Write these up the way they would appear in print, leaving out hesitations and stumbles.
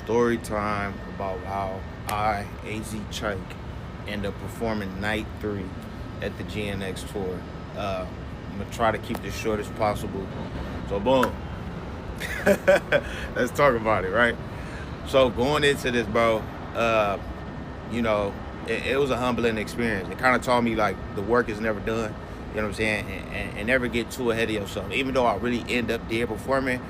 story time about how AzChike, ended up performing night 3 at the GNX tour. I'm gonna try to keep this short as possible. So boom, let's talk about it, right? So going into this, bro, you know, it was a humbling experience. It kind of taught me like the work is never done. You know what I'm saying? And never get too ahead of yourself. Even though I really end up there performing,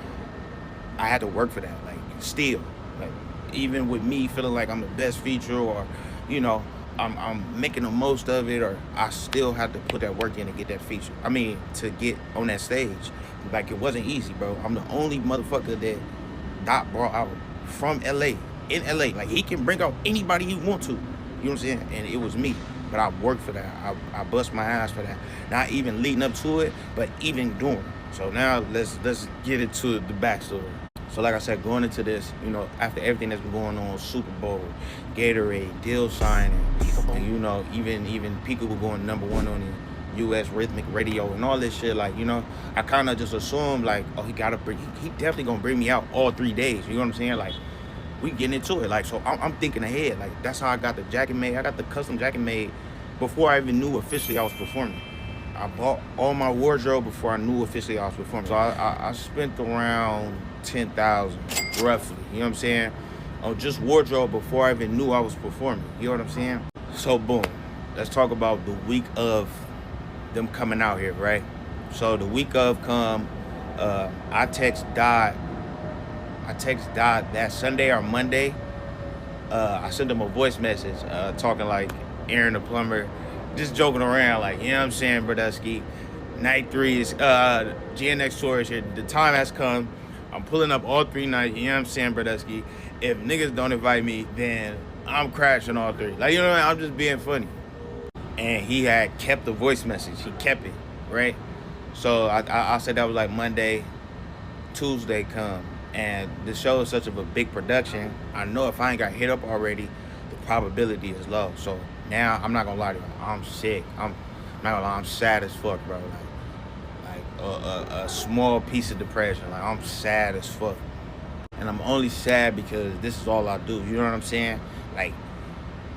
I had to work for that. Like still, like even with me feeling like I'm the best feature, or you know, I'm making the most of it, or I still have to put that work in to get that feature. I mean, to get on that stage. Like it wasn't easy, bro. I'm the only motherfucker that Doc brought out from LA, in LA. Like he can bring out anybody he want to. You know what I'm saying? And it was me. But I worked for that. I bust my ass for that. Not even leading up to it, but even doing it. So now let's get into the backstory. So like I said, going into this, you know, after everything that's been going on, Super Bowl, Gatorade, deal signing, and you know, even people were going #1 on the U.S. rhythmic radio and all this shit. Like, you know, I kind of just assumed like, oh, he definitely gonna bring me out all 3 days. You know what I'm saying? Like, we getting into it. Like, so I'm thinking ahead. Like, that's how I got the jacket made. I got the custom jacket made before I even knew officially I was performing. I bought all my wardrobe before I knew officially I was performing. So I spent around 10,000 roughly, you know what I'm saying, on just wardrobe before I even knew I was performing. You know what I'm saying? So boom, let's talk about the week of them coming out here, right? So the week of come, I text Dot that Sunday or Monday. I sent him a voice message talking like Aaron the plumber, just joking around, like, you know what I'm saying, Brodusky, night 3 is GNX tour is here. The time has come. I'm pulling up all 3 nights, you know what I'm saying, Brodusky. If niggas don't invite me, then I'm crashing all 3. Like, you know what I mean? I'm just being funny. And he had kept the voice message. He kept it, right? So I said that was like Monday, Tuesday come. And the show is such of a big production. I know if I ain't got hit up already, the probability is low. So now I'm not gonna lie to you. I'm sick. I'm not gonna lie. I'm sad as fuck, bro. Like a small piece of depression. Like I'm sad as fuck. And I'm only sad because this is all I do. You know what I'm saying? Like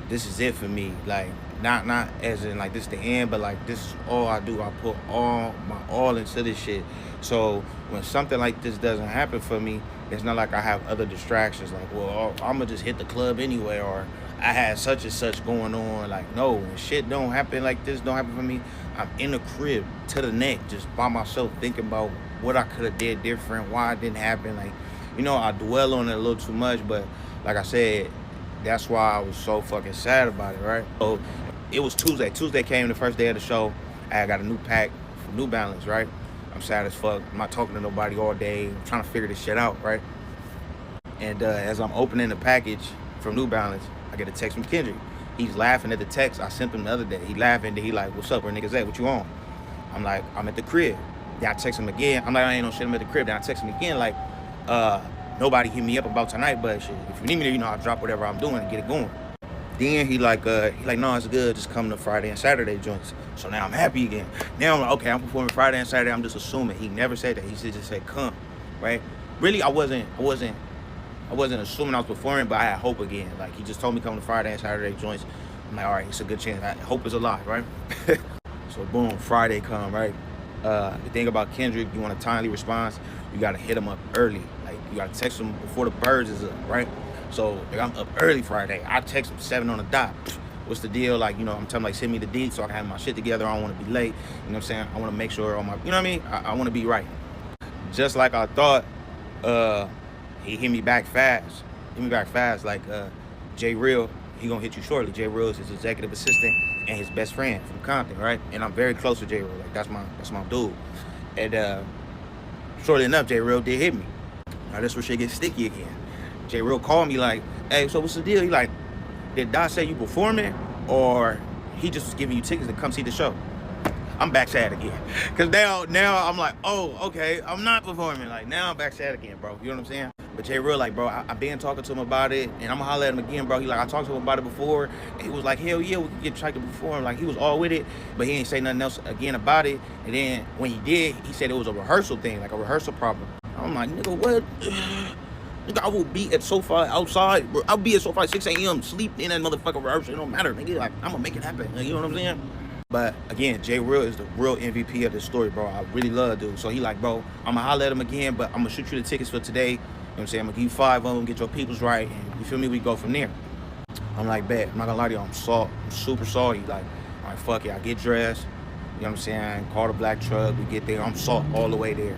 this is it for me. Like not as in like this the end, but like this is all I do. I put all my all into this shit. So when something like this doesn't happen for me, it's not like I have other distractions. Like, well, I'm gonna just hit the club anyway, or I had such and such going on. Like, no, when shit don't happen like this, don't happen for me, I'm in the crib to the neck, just by myself, thinking about what I could have did different, why it didn't happen. Like, you know, I dwell on it a little too much, but like I said, that's why I was so fucking sad about it, right? So it was Tuesday. Tuesday came the first day of the show. I got a new pack from New Balance, right? I'm sad as fuck. I'm not talking to nobody all day. I'm trying to figure this shit out, right? And as I'm opening the package from New Balance, I get a text from Kendrick. He's laughing at the text I sent him the other day. He laughing, then he like, what's up, where niggas at? What you on? I'm like, I'm at the crib. Then I text him again. I'm like, I ain't no shit, I'm at the crib. Then I text him again, like, nobody hit me up about tonight, but shit, if you need me to, you know, I'll drop whatever I'm doing and get it going. Then he like, no, it's good, just come to Friday and Saturday joints. So now I'm happy again. Now I'm like, okay, I'm performing Friday and Saturday. I'm just assuming. He never said that. He just said come, right? Really, I wasn't assuming I was performing, but I had hope again. Like he just told me come to Friday and Saturday joints. I'm like, all right, it's a good chance. Hope is alive, right? So boom, Friday come, right? The thing about Kendrick, you want a timely response, you gotta hit him up early. Like you gotta text him before the birds is up, right? So like, I'm up early Friday. I text him 7 on the dot. What's the deal? Like, you know, I'm telling him like send me the deed so I can have my shit together. I don't want to be late. You know what I'm saying? I want to make sure all my, you know what I mean? I want to be right. Just like I thought, he hit me back fast. Like Jay Real, he gonna hit you shortly. Jay Real is his executive assistant and his best friend from Compton, right? And I'm very close to Jay Real. Like that's my dude. And shortly enough, Jay Real did hit me. Now this where shit gets sticky again. Jay Real called me like, hey, so what's the deal? He like, did Dot say you performing, or he just was giving you tickets to come see the show? I'm back sad again. Cause now I'm like, oh, okay, I'm not performing. Like now I'm back sad again, bro. You know what I'm saying? But Jay Real, like, bro, I been talking to him about it, and I'm gonna holler at him again, bro. He like, I talked to him about it before. And he was like, hell yeah, we can get tried to perform. Like he was all with it, but he ain't say nothing else again about it. And then when he did, he said it was a rehearsal thing, like a rehearsal problem. I'm like, nigga, what? Nigga, I will be at SoFi outside, bro. I'll be at SoFi 6 a.m. sleep in that motherfucking rehearsal. It don't matter, nigga. Like, I'm gonna make it happen. Like, you know what I'm saying? But again, Jay Real is the real MVP of this story, bro. I really love dude. So he like, bro, I'm gonna holler at him again, but I'm gonna shoot you the tickets for today. You know what I'm saying? I'm gonna give you 5 of them, get your peoples right, and you feel me? We go from there. I'm like, bet. I'm not gonna lie to you, I'm super salty. Like, all right, fuck it. I get dressed. You know what I'm saying? Call the black truck. We get there. I'm salt all the way there.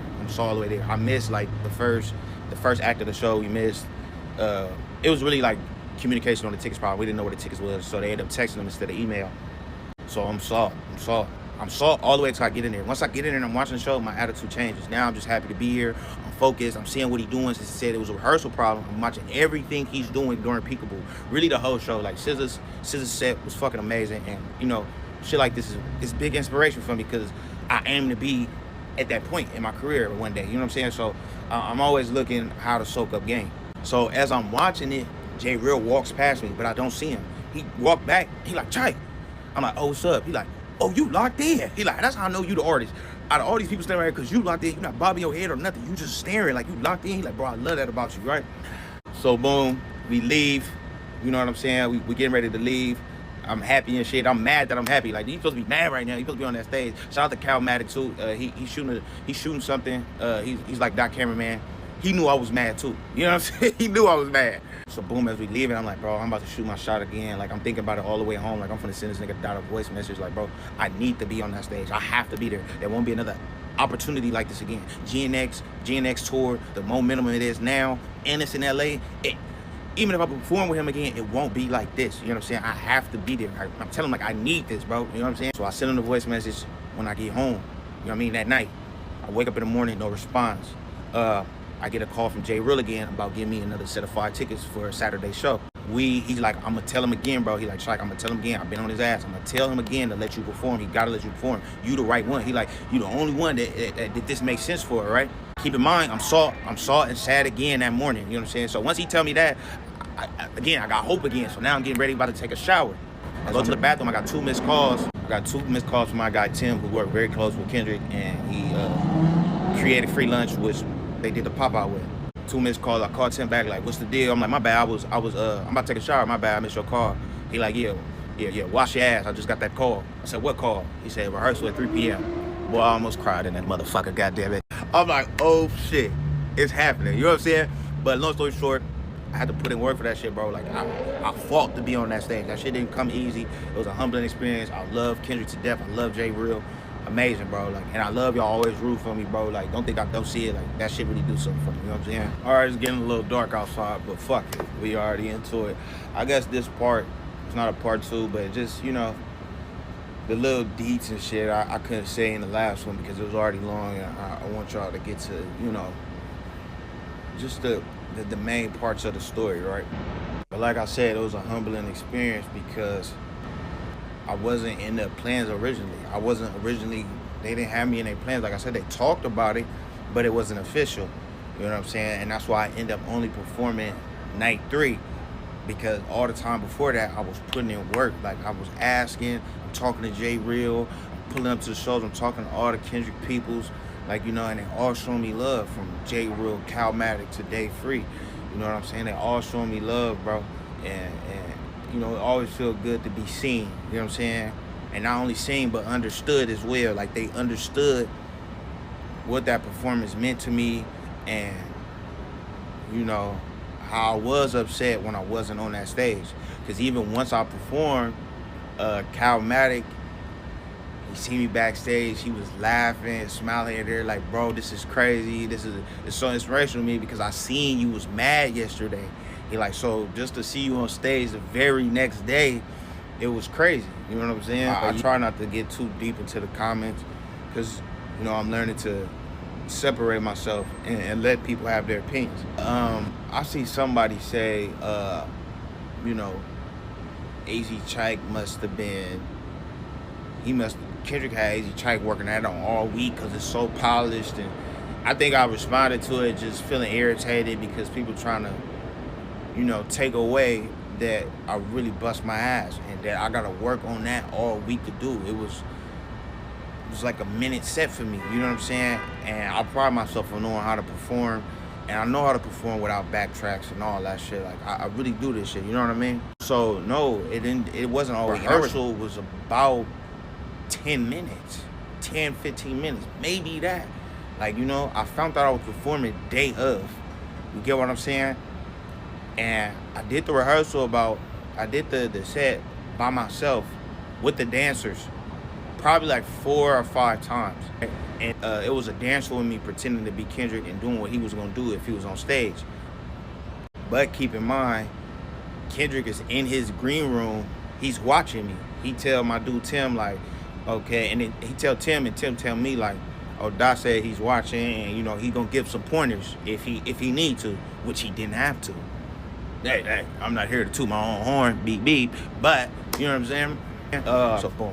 I missed like the first act of the show. We missed. It was really like communication on the tickets problem. We didn't know what the tickets was, so they ended up texting them instead of email. So I'm salt all the way till I get in there. Once I get in there and I'm watching the show, my attitude changes. Now I'm just happy to be here. I'm focused. I'm seeing what he's doing. Since he said it was a rehearsal problem, I'm watching everything he's doing during Peekaboo. Really the whole show. Like SZA's set was fucking amazing, and you know, shit like this is big inspiration for me because I aim to be at that point in my career one day. You know what I'm saying? So I'm always looking how to soak up game. So as I'm watching it, Jay Real walks past me, but I don't see him. He walked back. He like, Chike. I'm like, oh, what's up? He like, oh, you locked in. He like, that's how I know you the artist. Out of all these people standing right here, because you locked in, you not bobbing your head or nothing. You just staring like you locked in. He like, bro, I love that about you, right? So boom, we leave. You know what I'm saying? We getting ready to leave. I'm happy and shit. I'm mad that I'm happy. Like, you supposed to be mad right now. You supposed to be on that stage. Shout out to Calmatic too. He's shooting something. He's like Doc cameraman. He knew I was mad too. You know what I'm saying? He knew I was mad. So boom, as we leaving, I'm like, bro, I'm about to shoot my shot again. Like, I'm thinking about it all the way home. Like, I'm finna send this nigga a voice message. Like, bro, I need to be on that stage. I have to be there. There won't be another opportunity like this again. GNX tour, the momentum it is now, and it's in LA. Even if I perform with him again, it won't be like this. You know what I'm saying? I have to be there. I'm telling him, like, I need this, bro. You know what I'm saying? So I send him the voice message when I get home. You know what I mean? That night. I wake up in the morning, no response. I get a call from Jay Real again about giving me another set of 5 tickets for a Saturday show. He's like, I'm gonna tell him again, bro. He like, Chike, I'm gonna tell him again. I've been on his ass. I'm gonna tell him again to let you perform. He gotta let you perform. You the right one. He like, you the only one that this makes sense for, right? Keep in mind, I'm salt and sad again that morning. You know what I'm saying? So once he tell me that, I got hope again. So now I'm getting ready, about to take a shower. I go to the bathroom. I got 2 missed calls. I got 2 missed calls from my guy Tim, who worked very close with Kendrick, and he created Free Lunch, which they did the pop out with. 2 missed calls. I called Tim back, like, what's the deal? I'm like, my bad. I'm about to take a shower. My bad. I missed your call. He like, yeah. Wash your ass. I just got that call. I said, what call? He said, rehearsal at 3 p.m. Boy, I almost cried in that motherfucker. Goddamn it. I'm like, oh shit, it's happening. You know what I'm saying? But long story short, I had to put in work for that shit, bro. Like, I fought to be on that stage. That shit didn't come easy. It was a humbling experience. I love Kendrick to death. I love Jay Real. Amazing, bro. Like, and I love y'all always root for me, bro. Like, don't think I don't see it. Like, that shit really do something for me. You know what I'm saying? All right, it's getting a little dark outside, but fuck it. We already into it. I guess this part, it's not a part 2, but just, you know, the little deets and shit I couldn't say in the last one because it was already long, and I want y'all to get to, you know, just the main parts of the story, right? But like I said, it was a humbling experience because I wasn't in the plans originally. They didn't have me in their plans. Like I said, they talked about it, but it wasn't official. You know what I'm saying? And that's why I ended up only performing night 3, because all the time before that, I was putting in work. Like, I was asking, I'm talking to Jay Real, I'm pulling up to the shows, I'm talking to all the Kendrick peoples, like, you know, and they all showing me love, from Jay Real, Calmatic to Day Free. You know what I'm saying? They all showing me love, bro. And you know, it always feels good to be seen. You know what I'm saying? And not only seen, but understood as well. Like, they understood what that performance meant to me, and, you know, how I was upset when I wasn't on that stage. Because even once I performed, Calmatic, he see me backstage, he was laughing, smiling at her, like, bro, this is crazy. It's so inspirational to me because I seen you was mad yesterday. He like, so just to see you on stage the very next day, it was crazy. You know what I'm saying? I try not to get too deep into the comments because, you know, I'm learning to separate myself and let people have their opinions. I see somebody say, you know, AzChike Kendrick had AzChike working at it on all week because it's so polished. And I think I responded to it just feeling irritated because people trying to, you know, take away that I really bust my ass and that I gotta work on that all week to do. It was like a minute set for me, you know what I'm saying? And I pride myself on knowing how to perform And I know how to perform without backtracks and all that shit. Like I really do this shit. You know what I mean? So no, it didn't. It wasn't always. Rehearsal was about 10 minutes, 10, 15 minutes, maybe that. Like, you know, I found out I was performing day of. You get what I'm saying? And I did the rehearsal I did the set by myself with the dancers probably like 4 or 5 times. And it was a dancer with me pretending to be Kendrick and doing what he was going to do if he was on stage. But keep in mind, Kendrick is in his green room. He's watching me. He tell my dude Tim, like, okay, and then he tell Tim, and Tim tell me, like, oh, Doc said he's watching, and, you know, he going to give some pointers if he need to, which he didn't have to. Hey, I'm not here to toot my own horn, beep, beep, but, you know what I'm saying? So, boom.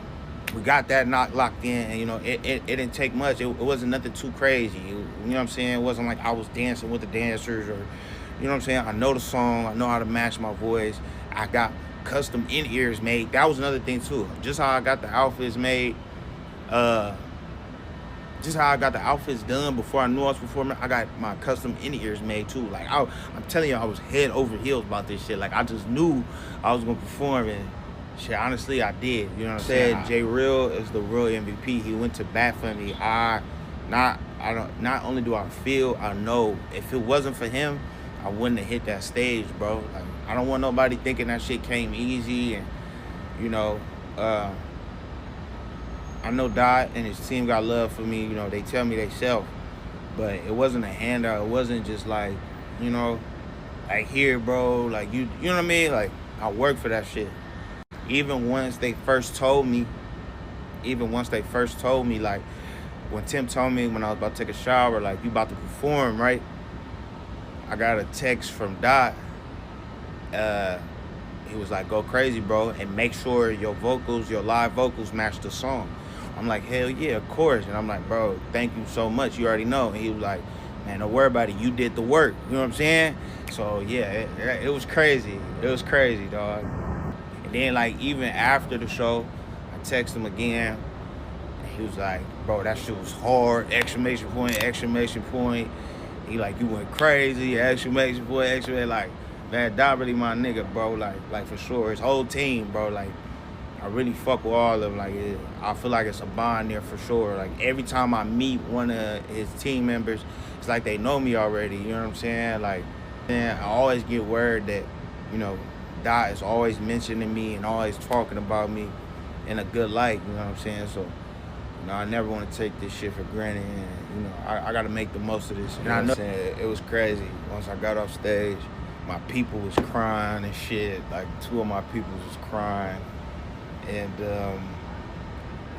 We got that locked in, and, you know, it didn't take much. It wasn't nothing too crazy. You know what I'm saying? It wasn't like I was dancing with the dancers or, you know what I'm saying? I know the song. I know how to match my voice. I got custom in-ears made. That was another thing, too. Just how I got the outfits made, just how I got the outfits done before I knew I was performing, I got my custom in-ears made, too. Like, I'm telling you, I was head over heels about this shit. Like, I just knew I was going to perform, and shit, honestly, I did. You know what I'm saying? J Real is the real MVP. He went to bat for me. Not only do I feel, I know if it wasn't for him, I wouldn't have hit that stage, bro. Like, I don't want nobody thinking that shit came easy, and, you know, I know Dot and his team got love for me. You know, they tell me they self, but it wasn't a handout. It wasn't just like, you know, like, here, bro, like, you know what I mean? Like, I worked for that shit. Even once they first told me, like, when Tim told me when I was about to take a shower, like, you about to perform, right? I got a text from Dot. He was like, go crazy, bro, and make sure your vocals, your live vocals match the song. I'm like, hell yeah, of course. And I'm like, bro, thank you so much. You already know. And he was like, man, don't worry about it. You did the work. You know what I'm saying? So, yeah, it was crazy. It was crazy, dog. And then, like, even after the show, I texted him again. And he was like, bro, that shit was hard. Exclamation point, exclamation point. He like, you went crazy. Exclamation point, exclamation. Like, man, Dot really my nigga, bro. Like for sure. His whole team, bro. Like, I really fuck with all of them. Like, I feel like it's a bond there for sure. Like, every time I meet one of his team members, it's like they know me already. You know what I'm saying? Like, man, I always get word that, you know, Dot is always mentioning me and always talking about me in a good light. You know what I'm saying? So, you know, I never want to take this shit for granted. And, you know, I got to make the most of this. And I know it was crazy. Once I got off stage, my people was crying and shit. Like, 2 of my people was crying. And,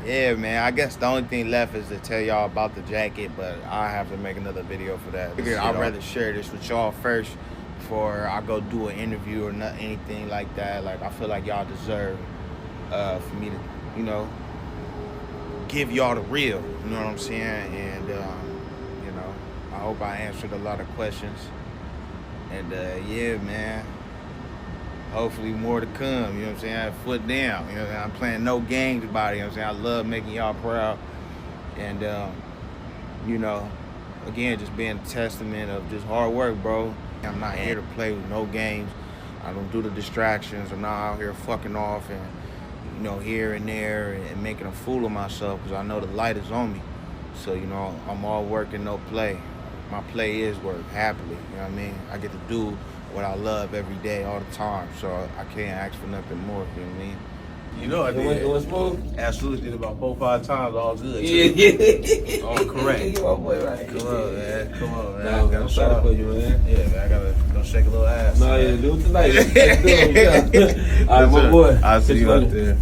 yeah, man, I guess the only thing left is to tell y'all about the jacket, but I have to make another video for that. I'd rather share this with y'all first before I go do an interview or anything like that. Like, I feel like y'all deserve for me to, you know, give y'all the real, you know what I'm saying? And, you know, I hope I answered a lot of questions. And, yeah, man. Hopefully more to come, you know what I'm saying? Foot down, you know what I'm saying? I'm playing no games about it, you know what I'm saying? I love making y'all proud. And, you know, again, just being a testament of just hard work, bro. I'm not here to play with no games. I don't do the distractions. I'm not out here fucking off and, you know, here and there and making a fool of myself because I know the light is on me. So, you know, I'm all work and no play. My play is work, happily, you know what I mean? I get to do what I love every day, all the time, so I can't ask for nothing more, you know what I mean? You know I did. It was smooth? Absolutely did about 4 or 5 times, all good. Yeah. All correct. You my boy, right? Come on, man. Come on, man. Nah, I'm sorry for you, man. Yeah, man. I gotta go shake a little ass. Nah, yeah, do it tonight. Yeah. All right, my boy. I'll see you out there.